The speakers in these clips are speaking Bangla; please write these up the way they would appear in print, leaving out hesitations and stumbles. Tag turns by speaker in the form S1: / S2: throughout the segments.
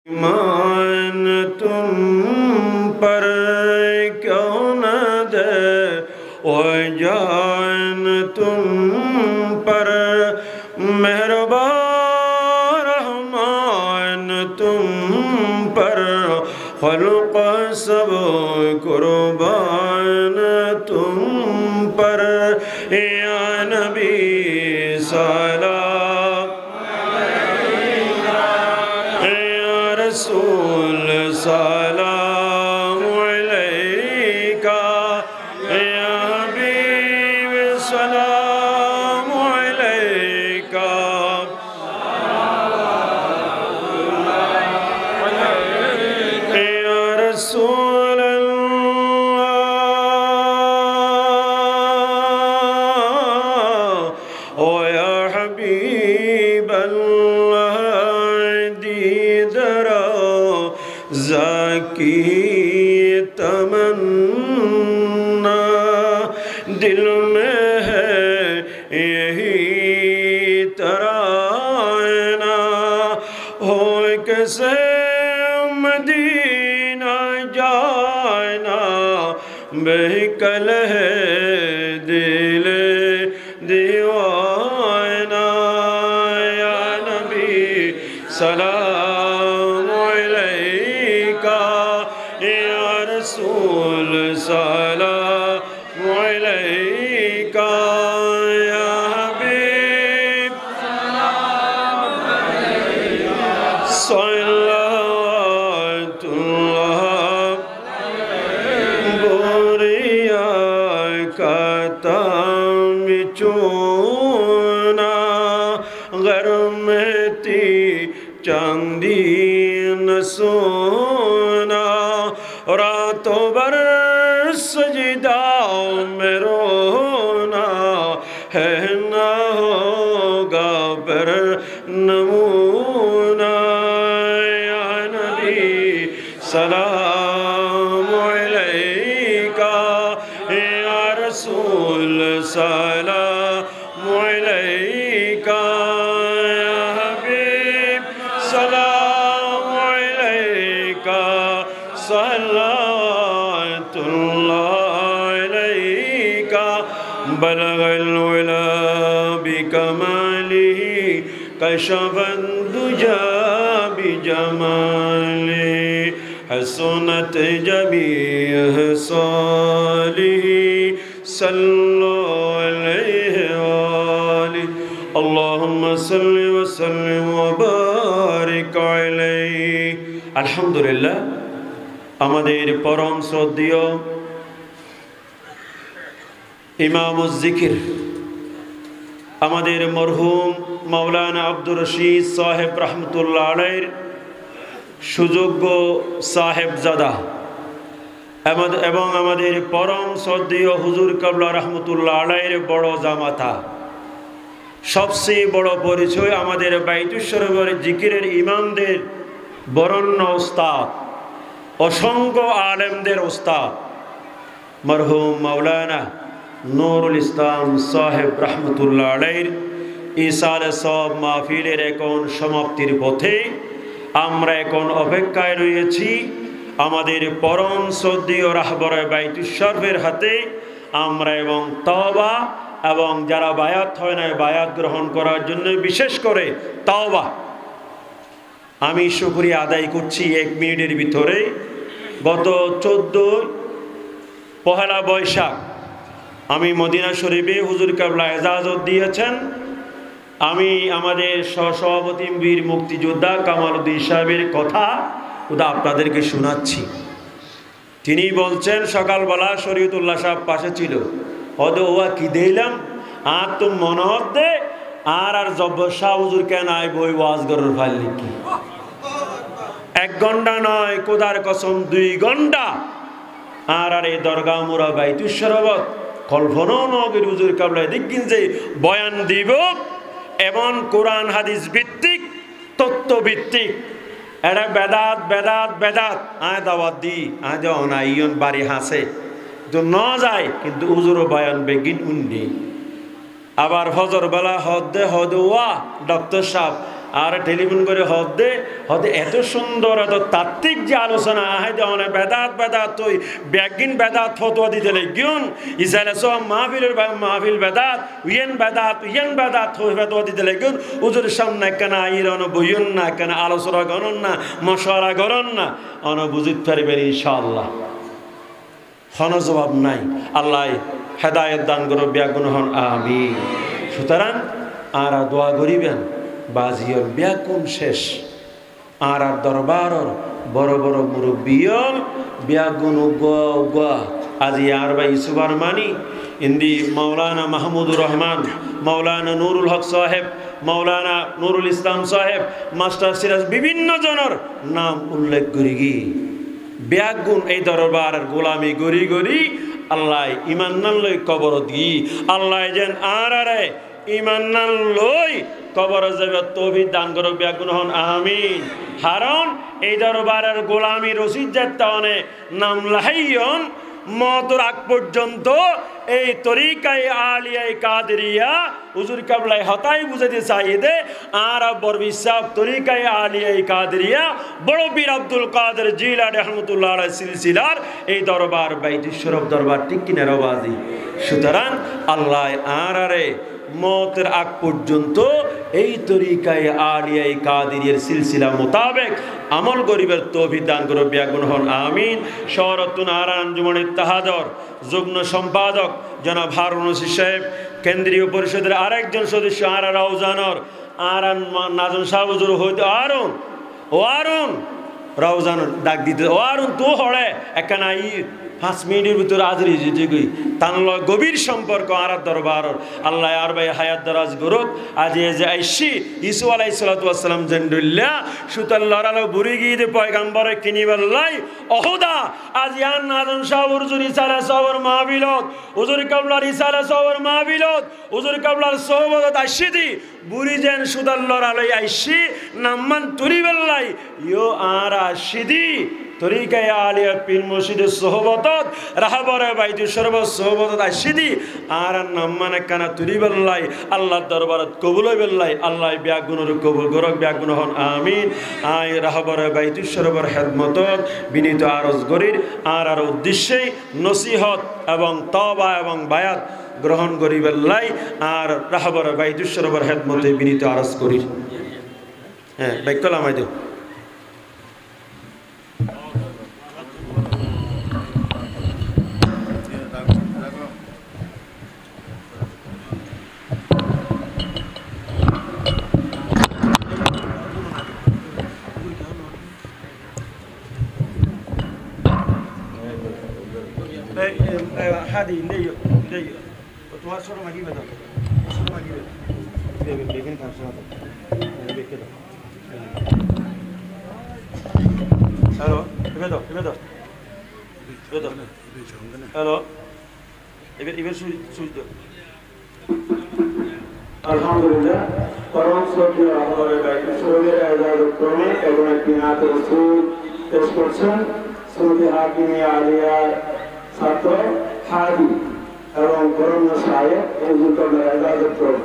S1: ईमान तुम पर क्यों न दे ओ जान तुम पर मेहरबान रहमान तुम पर खल्क़ सब कुर्बान तुम पर या नबी सलाम या रसूल सलाम अलैका या हबीब सलाम अलैका या रसूल अल्लाह ओ या हबीब अल्लाह दीदरा ज़ाकी तमन्ना दिल में है यही तराना हो कैसे मदीना जाना बहकल है दिल दीवाना या नबी सलाम अलैका या रसूल सलाम अलैका या हबीब सल्लल्लाहु बोरिया का मिचूना घर में थी चांदी न सोना रातों भर सजदाओं में रोना है ना होगा पर नमूना या नबी सलाम अलैका या रसूल सलाम अलैका या हबीब सलाम अलैका सल्लल्लाहु अलैका बलगल उला बिकमालिही कशफन दुजा बिजमालिही हसनत जमीअ सालिही सल्लल्लाहु अलैहि वालिहि अल्लाहुम्मा सल्लि व सल्लिम व बारिक अलैहि। अल्हम्दुलिल्लाह आमादेर परम श्रद्धेय इमामुज जिकिर आमादेर मरहुम मौलाना आब्दुर रशीद साहेब रहमतुल्लाह अलैहिर सुयोग्य साहेबजादा এবং আমাদের পরম শ্রদ্ধেয় হুজুর কাবলা রহমতুল্লাহ আলাইহির বড় জামাতা সবচেয়ে বড় পরিচয় আমাদের বাইতুল শরীফের জিকিরের ইমামদের বরণ্য ওস্তাদ অসংখ্য আলেমদের ওস্তাদ মরহুম মাওলানা নুরুল ইসলাম সাহেব রহমতুল্লাহ আলাইহির ইসালে সব মাহফিলের এখন সমাপ্তির পথে আমরা এখন অপেক্ষায় রয়েছি আমাদের পরম শ্রদ্ধেয় রাহবরে বাইতুল শরীফের হাতে আমরা এবং তওবা এবং যারা বায়াত হয় না বায়াত গ্রহণ করার জন্য বিশেষ করে তওবা আমি শুকরিয়া আদায় করছি 1 মিনিটের ভিতরে গত 14 পহেলা বৈশাখ আমি মদিনা শরীফে হুজুর কাবলা ইজাজত দিয়েছেন আমি আমাদের সহসভাপতি বীর মুক্তিযোদ্ধা কামালউদ্দিন সাহেবের কথা ওটা আপনাদেরকে শোনাচ্ছি। তিনি বলছেন সকালবেলা শরীয়তুল্লাহ সাহেব পাশে ছিল হদে ওয়া কি দিলাম আর তো মনত দে আর জব্বর শাহ হুজুর কেন আই বই ওয়াজ গরর ফাইলি কি 1 ঘন্টা নয় খোদার কসম 2 ঘন্টা আর এই দরগা মুরা বাইতুল শরবত কল্পনাও নগর হুজুর কাবলা দেখিন যে বয়ান দিব এবং কোরআন হাদিস ভিত্তিক তত্ত্ব ভিত্তিক এটা বেদাত বেদাত বেদাত আয় দাওয়াত দি আয় যাও না ইয়ন বাড়ি হাসে তো ন যায় কিন্তু হুজুর বয়ান বেগিন উন্নি আবার ফজর বেলা হদে হদওয়া ডক্টর সাহেব আর টেলিফোন করে হতে এত সুন্দর এত তাত্ত্বিক যে আলোচনা আহাইতে অনেক বেদাত তুই ব্যাগিন বেদাত ফতোয়া দিতে লাগিউন ইসালে সব মাহফিল বেদাত উইয়েন বেদাত ফতোয়া দিতে লাগিউন উজুর সামনে কেন আইরন বইয়ন না কেন আলোচনা করন না মশওয়ারা করন না অন বুঝিতে পারবেন ইনশাআল্লাহ কোনো জবাব নাই আল্লাহ হেদায়েত দান করো ব্যাগুন হন আমিন সুতরাং আর দোয়া করিবেন বাজিয়র ব্যাকুন শেষ আর দরবারর বড় বড় মুরব্বিয়ল ব্যাগুন উগা আজি আর ভাই ইসুবার মানি ইন্দি মৌলানা মাহমুদুর রহমান মৌলানা নুরুল হক সাহেব মৌলানা নুরুল ইসলাম সাহেব মাস্টার সিরাজ বিভিন্ন জনের নাম উল্লেখ করি গি ব্যাগুন এই দরবারের গোলামি গরি আল্লাহ ইমান নান লই কবর দি আল্লাহ যেন আরে ইমান নান লই কবর যাবে তৌফিক দান করো ব্যাগুন হন আমিন হারণ এই দরবারের গোলামি রশিদ জাত্তানে নাম লাহাইয়ন মতর আগ পর্যন্ত এই তরিকায় আলিয়ায় কাদেরিয়া হুজুর কাবলাই হতাই বুঝাতে চাইদে আর বরবিসাব তরিকায় আলিয়ায় কাদেরিয়া বড় বীর আব্দুল কাদের জিলানী রহমাতুল্লাহ আলাইহি সিলসিলার এই দরবার বাইতুল শরফ দরবার ঠিক কিনা রবাজি সুতরাং আল্লাহ আরে মতের আগ পর্যন্ত এই তরিকায় আলিয়ায় কাদেরিয়ার সিলসিলা মোতাবেক আমল গরিবের তৌফিক দান করো ব্যাগুন হন আমিন শহরতুন আরান জুমন ইত্তেহাদর যুগ্ম সম্পাদক জনাব হারুন রশিদ সাহেব কেন্দ্রীয় পরিষদের আরেকজন সদস্য আরা রাউজানর আরান নাজন শাহ হুজুর হইতে আরুন রাউজানর ডাক দিতে আরুন তো হড়ে একখানা 5 মিনিটের ভিতরে আজরি যেগুই তানল গভীর সম্পর্ক আর দরবার আল্লাহ আর ভাই হায়াত দরাজ গরত আজ যে আইসি ইসু আলাইহিস সালাতু ওয়াস সালাম জেন্ডুল্লাহ সুতাল্লাহর বুড়ি গিয়ে পয়গম্বরে কিনিবাল্লাই অহুদা আজ ইয়ান নাজন শাহ হুজুর ইসালা সাওয়ার মাহফিলত হুজুর কাবলার ইসালা সাওয়ার মাহফিলত হুজুর কাবলার সোহবত আশিদি বুড়ি যেন সুতাল্লাহর আলাই আইসি নাম্মান তুরিবাল্লাই ইয়ো আর আশিদি তরিকায় আলিয়া পীর মুর্শিদের সোহবতত রাহবরে বাইতুল শরফ সোহবতত আশিদি আর নাম্মানে কানা তুরিবাল্লাই আল্লাহর দরবারত কবুল হইবাল্লাই আল্লাহ ব্যাগুনের কবুল করক ব্যাগুন হন আমিন আই রাহবরে বাইতুল শরফের খেদমতত বিনীত আরজ করির আর উদ্দেশ্যে নসিহত এবং তওবা এবং বায়াত গ্রহণ করিবাল্লাই আর রাহবরে বাইতুল শরফের খেদমতে বিনীত আরজ করির হ্যাঁ বাইকল আমায় দেও هذه اللي وتواصلوا ما جيبه ده وصلوا ما جيبه بيجين كان شاطر كده الو كده الو এবার সুই দাও আলহামদুলিল্লাহ পরম শ্রদ্ধেয় আমাদের বাইতুল শরীফের আজাদ ক্রমে এবং একটি নাত রাসূল পেশ করছেন শ্রদ্ধেয় হাকিমে আলিয়া ছাত্র হাদি এবং করুণা সাহেব এই দুটোর আজাদ ক্রম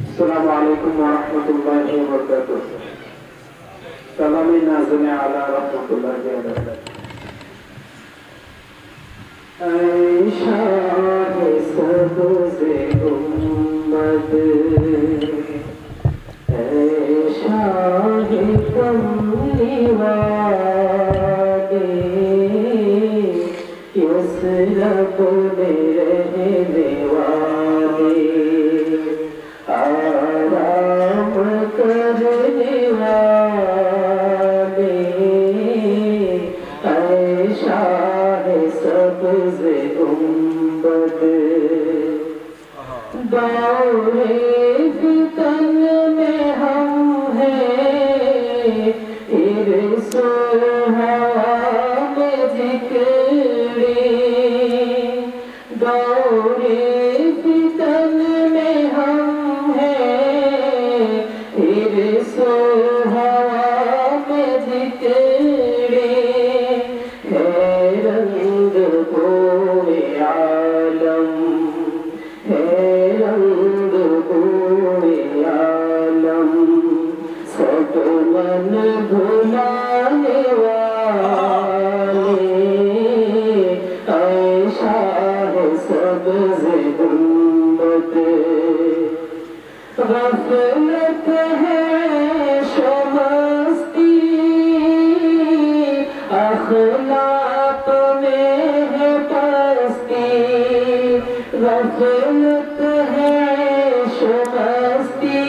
S1: আসসালামু আলাইকুম ওয়া রাহমাতুল্লাহি ওয়া বারাকাতুহু সালামে নাজনে আলা রাহমাতুল্লাহি ওয়া বারাকাতুহু আয়েশা হে সবসে উম্মত আয়েশা হে কমলি ওয়ালি ইসরাব মে রহনে ওয়ালি आराम करने वाले ऐशा है सबसे गुंबद दौरे फितन में हम हैं इरसो हवा में जिक्री दौरे फितन में हम रंग पूरे आलम
S2: غفلت ہے شمستی اخلاق میں ہے پستی غفلت ہے شمستی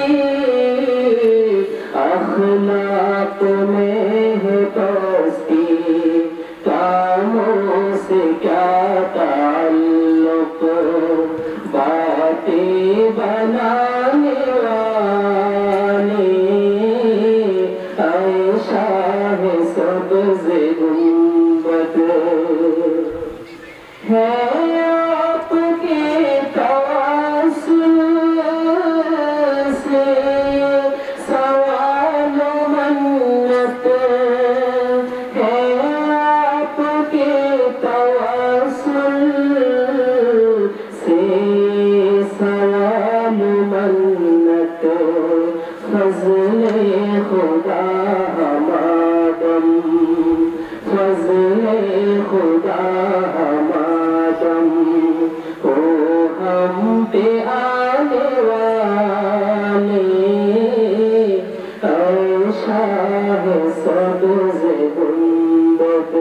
S2: اخلاق میں ہے پستی کاموں سے کیا تعلق باتیں بنانے والے اے شاہ سبز گنبد ہے آپ کے تواصل سے سوال و منت ہے آپ کے تواصل سے سوال منت فضل خدا ہمادم فضل خدا ہمادم ہو ہم پہ آنے والے اے شاہ سبز گنبد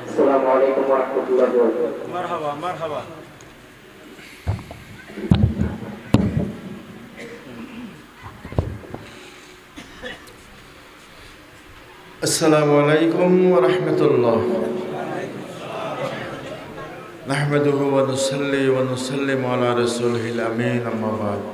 S2: السلام علیکم ورحمۃ اللہ وبرکاتہ
S1: مرحبا مرحبا السلام علیکم ورحمۃ اللہ نحمده ونصلي ونسلم على رسوله الأمين أما بعد